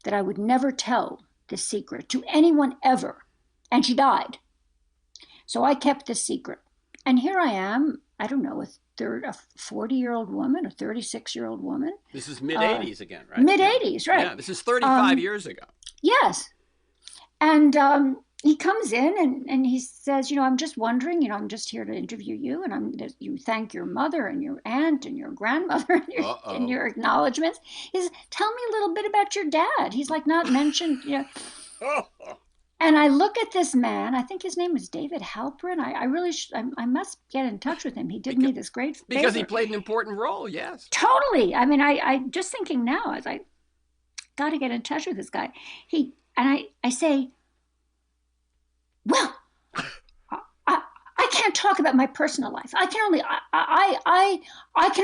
that I would never tell this secret to anyone ever, and she died. So I kept this secret, and here I am. I don't know, a 40-year-old woman, a 36-year-old woman. This is mid 80s again, right? Mid 80s, right? Yeah, this is 35 years ago. Yes. And he comes in and he says, I'm just wondering, I'm just here to interview you, and you thank your mother and your aunt and your grandmother and your acknowledgments. He says, tell me a little bit about your dad. He's like not mentioned, And I look at this man. I think his name is David Halperin. I really, I must get in touch with him. He did me this great favor. Because he played an important role, yes. Totally. I mean, I just thinking now, I was like, got to get in touch with this guy. I say, well, I can't talk about my personal life. I can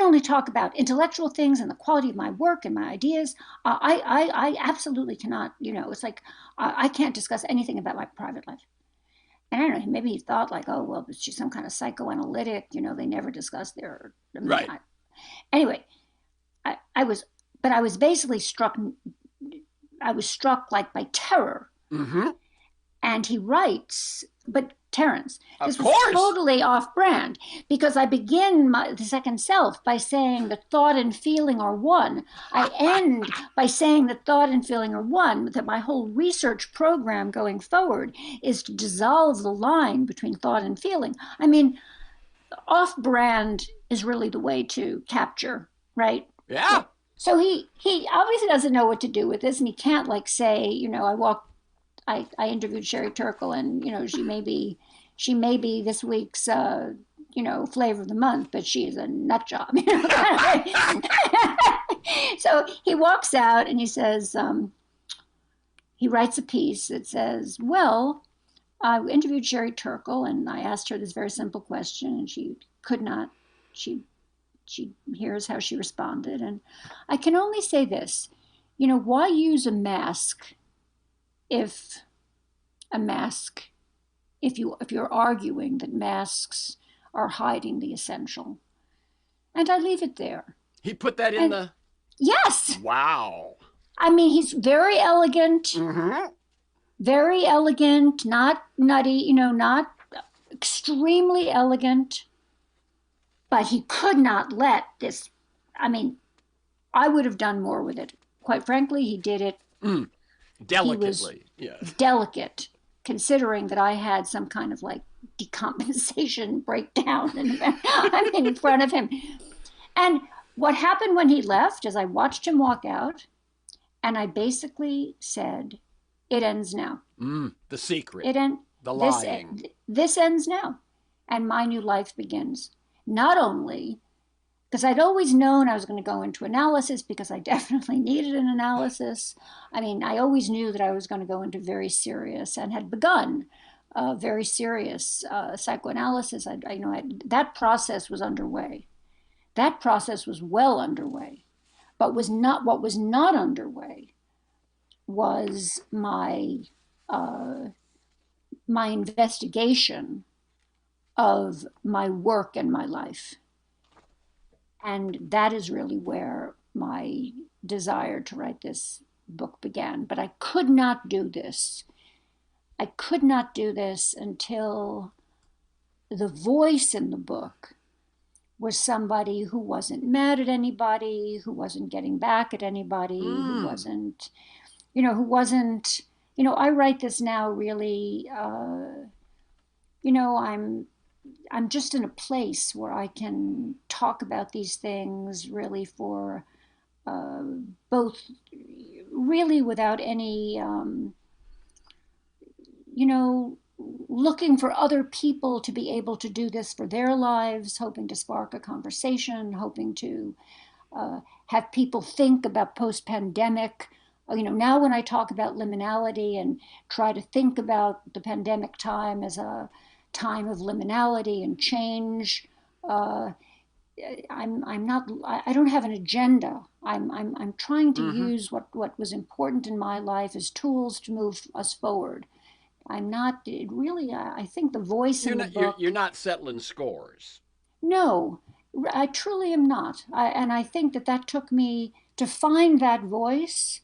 only talk about intellectual things and the quality of my work and my ideas. I absolutely cannot. It's like I can't discuss anything about my private life. And I don't know. Maybe he thought like, oh well, she's some kind of psychoanalytic. They never discuss their right. Anyway, I was basically struck. I was struck like by terror. Mm-hmm. And he writes, but Terence, this was totally off-brand, because I begin The Second Self by saying that thought and feeling are one. I end by saying that thought and feeling are one, that my whole research program going forward is to dissolve the line between thought and feeling. I mean, off-brand is really the way to capture, right? Yeah. So he obviously doesn't know what to do with this, and he can't like say, I interviewed Sherry Turkle, and she may be this week's flavor of the month, but she is a nut job. So he walks out and he says, he writes a piece that says, well, I interviewed Sherry Turkle and I asked her this very simple question, and she could not. She hears how she responded, and I can only say this: why use a mask if you're arguing that masks are hiding the essential? And I leave it there. He put that in the... Yes. Wow. I mean, he's very elegant. Mm-hmm. Very elegant, not nutty, not extremely elegant. But he could not let this... I mean, I would have done more with it. Quite frankly, he did it... Delicately, yes. Delicate, considering that I had some kind of like decompensation breakdown in front of him. And what happened when he left is I watched him walk out, and I basically said, it ends now. The secret. The lying. This ends now, and my new life begins. Not only... because I'd always known I was going to go into analysis, because I definitely needed an analysis. I mean, I always knew that I was going to go into very serious, and had begun very serious psychoanalysis. That process was underway. That process was well underway. But what was not underway was my investigation of my work and my life. And that is really where my desire to write this book began. But I could not do this. I could not do this until the voice in the book was somebody who wasn't mad at anybody, who wasn't getting back at anybody, who wasn't, I write this now really, I'm just in a place where I can talk about these things really for both, really without any, looking for other people to be able to do this for their lives, hoping to spark a conversation, hoping to have people think about post-pandemic. Now when I talk about liminality and try to think about the pandemic time as a time of liminality and change, I'm not. I don't have an agenda. I'm trying to use what was important in my life as tools to move us forward. I'm not really. I think the voice in the book. You're not settling scores. No, I truly am not. And I think that took me to find that voice.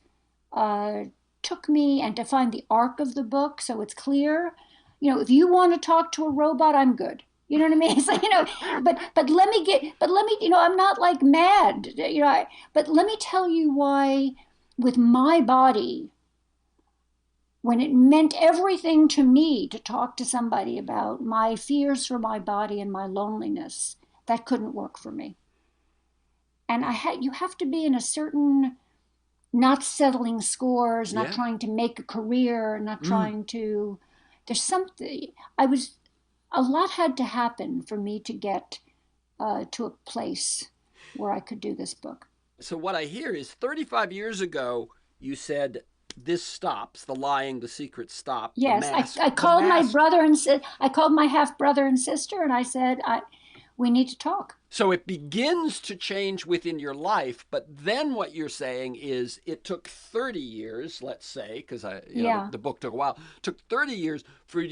Took me and to find the arc of the book, so it's clear. If you want to talk to a robot, I'm good. You know what I mean? So, but let me, I'm not like mad. But let me tell you why, with my body, when it meant everything to me to talk to somebody about my fears for my body and my loneliness, that couldn't work for me. And you have to be in a certain, not settling scores, not trying to make a career, not trying to, there's something, a lot had to happen for me to get to a place where I could do this book. So what I hear is 35 years ago, you said, this stops, the lying, the secret stop. Yes, I called my brother and I called my half brother and sister, and I said, we need to talk. So it begins to change within your life, but then what you're saying is it took 30 years, let's say, because the book took a while, took 30 years for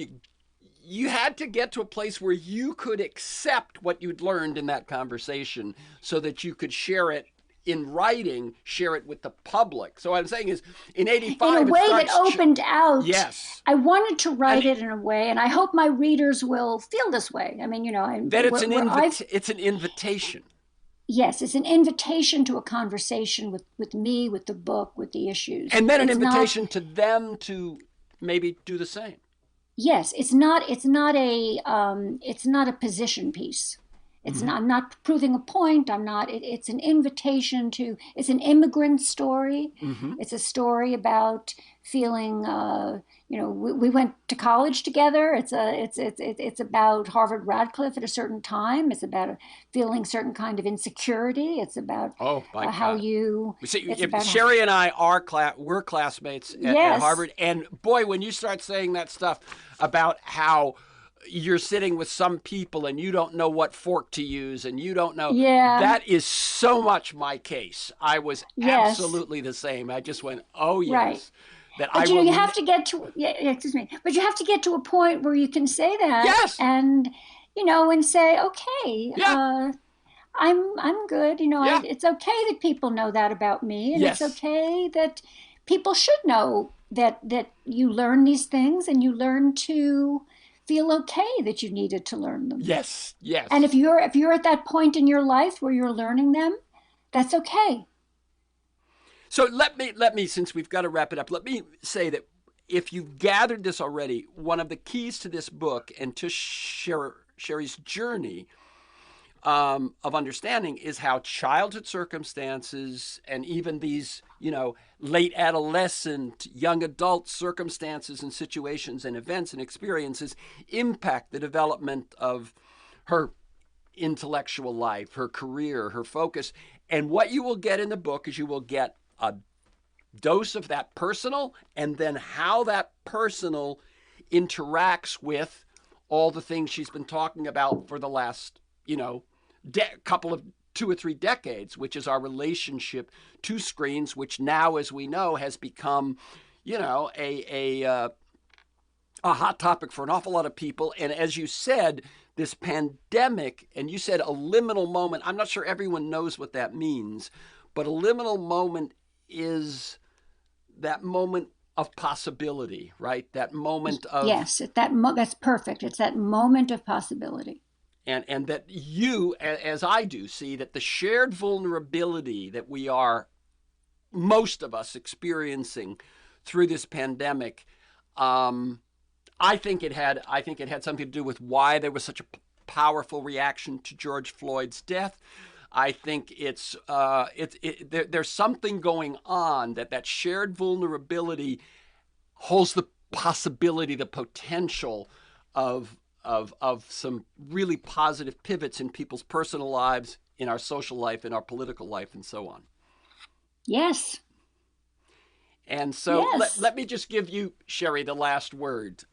you had to get to a place where you could accept what you'd learned in that conversation so that you could share it in writing, share it with the public. So what I'm saying is, in 85, in a way that opened out. Yes. I wanted to write it in a way, and I hope my readers will feel this way. I mean, that it's an invitation. Yes, it's an invitation to a conversation with me, with the book, with the issues. And then an invitation to them to maybe do the same. Yes, it's not a position piece. It's not. I'm not proving a point. I'm not. It's an invitation to. It's an immigrant story. It's a story about feeling. We went to college together. It's about Harvard Radcliffe at a certain time. It's about feeling certain kind of insecurity. It's about how you. Sherry and I were classmates at Harvard, and boy, when you start saying that stuff about how you're sitting with some people and you don't know what fork to use and you don't know. That is so much my case. I was absolutely the same. I just went, oh, yes. Right. But you have to get to, excuse me, but you have to get to a point where you can say that. Yes. And, and say, okay, I'm good. It's okay that people know that about me. And it's okay that people should know that you learn these things and you learn to feel okay that you needed to learn them. Yes. And if you're at that point in your life where you're learning them, that's okay. So let me, since we've got to wrap it up, let me say that if you've gathered this already, one of the keys to this book and to Sherry's journey of understanding is how childhood circumstances and even these, late adolescent, young adult circumstances and situations and events and experiences impact the development of her intellectual life, her career, her focus. And what you will get in the book is you will get a dose of that personal, and then how that personal interacts with all the things she's been talking about for the last, couple of 2 or 3 decades, which is our relationship to screens, which now, as we know, has become, a hot topic for an awful lot of people. And as you said, this pandemic, and you said a liminal moment, I'm not sure everyone knows what that means, but a liminal moment is that moment of possibility, right? That moment of yes, that's perfect. It's that moment of possibility. and that you, as I do, see that the shared vulnerability that we are, most of us, experiencing through this pandemic, I think it had something to do with why there was such a powerful reaction to George Floyd's death. I think there's something going on that shared vulnerability holds the possibility, the potential of some really positive pivots in people's personal lives, in our social life, in our political life, and so on. Yes. And so Yes. let me just give you, Sherry, the last word.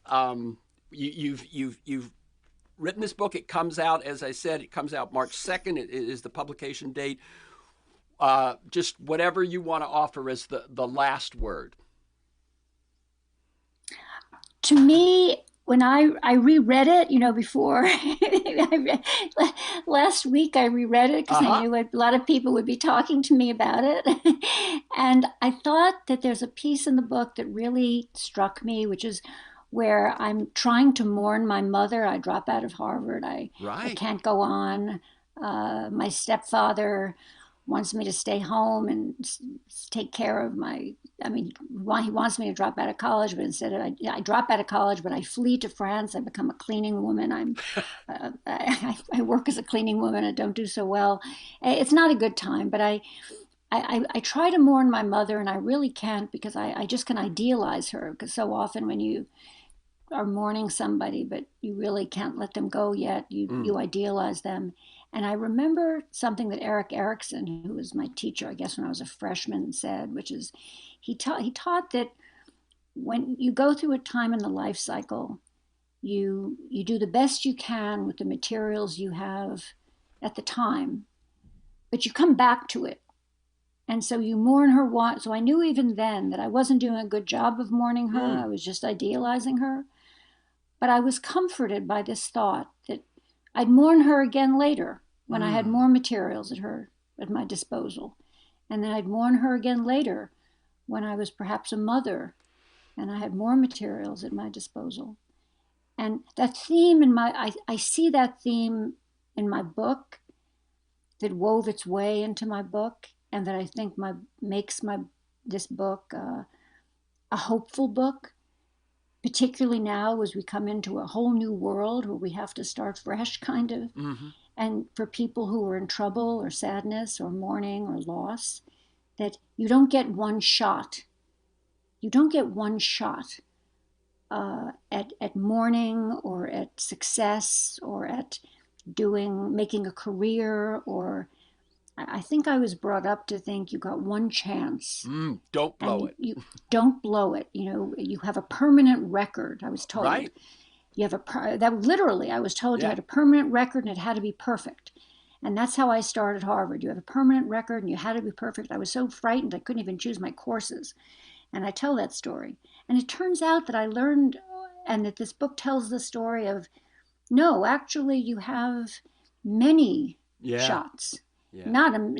You've written this book. It comes out, as I said, it comes out March 2nd. It is the publication date. Just whatever you want to offer as the last word. To me, when I reread it, before last week I reread it because I knew a lot of people would be talking to me about it. And I thought that there's a piece in the book that really struck me, which is where I'm trying to mourn my mother. I drop out of Harvard. I can't go on. My stepfather wants me to stay home and take care of he wants me to drop out of college, but instead I drop out of college, but I flee to France. I become a cleaning woman. I work as a cleaning woman. I don't do so well. It's not a good time, but I try to mourn my mother, and I really can't, because I just can idealize her, because so often when you are mourning somebody, but you really can't let them go yet, you idealize them. And I remember something that Eric Erickson, who was my teacher, I guess when I was a freshman, said, which is he taught that when you go through a time in the life cycle, you do the best you can with the materials you have at the time, but you come back to it. And so you mourn her once. So I knew even then that I wasn't doing a good job of mourning her. I was just idealizing her. But I was comforted by this thought that I'd mourn her again later when I had more materials at my disposal. And then I'd mourn her again later when I was perhaps a mother and I had more materials at my disposal. And that theme I see that theme in my book, that wove its way into my book, and that I think makes this book a hopeful book, particularly now as we come into a whole new world where we have to start fresh, kind of. And for people who are in trouble or sadness or mourning or loss, that you don't get one shot. You don't get one shot at mourning or at success or at making a career. Or I think I was brought up to think you got one chance. Don't blow it. You don't blow it. You have a permanent record, I was told. Right. You have I was told you had a permanent record and it had to be perfect. And that's how I started Harvard. You have a permanent record and you had to be perfect. I was so frightened I couldn't even choose my courses. And I tell that story. And it turns out that I learned, and that this book tells the story of, no, actually you have many shots. Yeah. Not an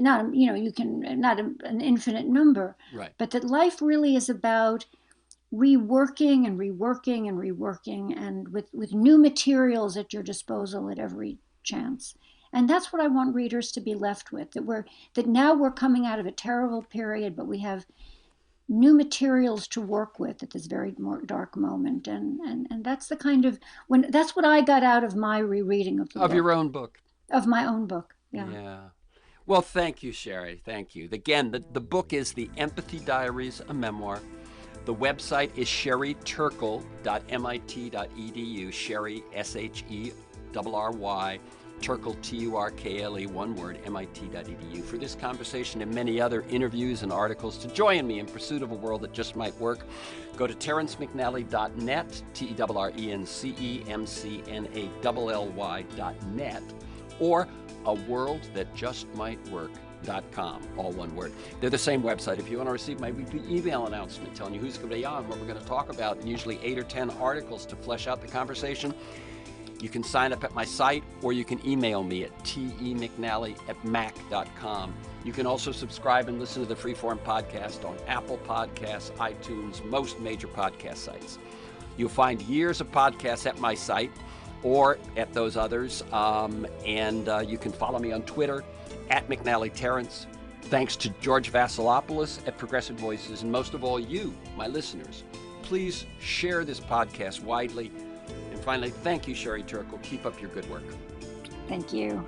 infinite number. Right. But that life really is about reworking and reworking and reworking, and with new materials at your disposal at every chance. And that's what I want readers to be left with, that now we're coming out of a terrible period, but we have new materials to work with at this very dark moment. And that's the kind of, that's what I got out of my rereading of the book. Your own book. Of my own book, yeah. Yeah. Well, thank you, Sherry. Thank you. Again, the book is The Empathy Diaries, a memoir. The website is sherryturkle.mit.edu. Sherry, SHERRY, Turkle, TURKLE, one word, MIT.edu. For this conversation and many other interviews and articles, to join me in pursuit of a world that just might work, go to TerenceMcNally.net, TERRENCEMCNALLY.net, or aworldthatjustmightwork.com, all one word. They're the same website. If you want to receive my weekly email announcement telling you who's going to be on, what we're going to talk about, and usually 8 or 10 articles to flesh out the conversation, You can sign up at my site, or you can email me at temcnally@mac.com. You can also subscribe and listen to the Freeform podcast on Apple Podcasts, iTunes, most major podcast sites. You'll find years of podcasts at my site or at those others, and you can follow me on Twitter at McNally Terrence. Thanks to George Vasilopoulos at Progressive Voices, and most of all, you, my listeners. Please share this podcast widely. And finally, thank you, Sherry Turkle. Keep up your good work. Thank you.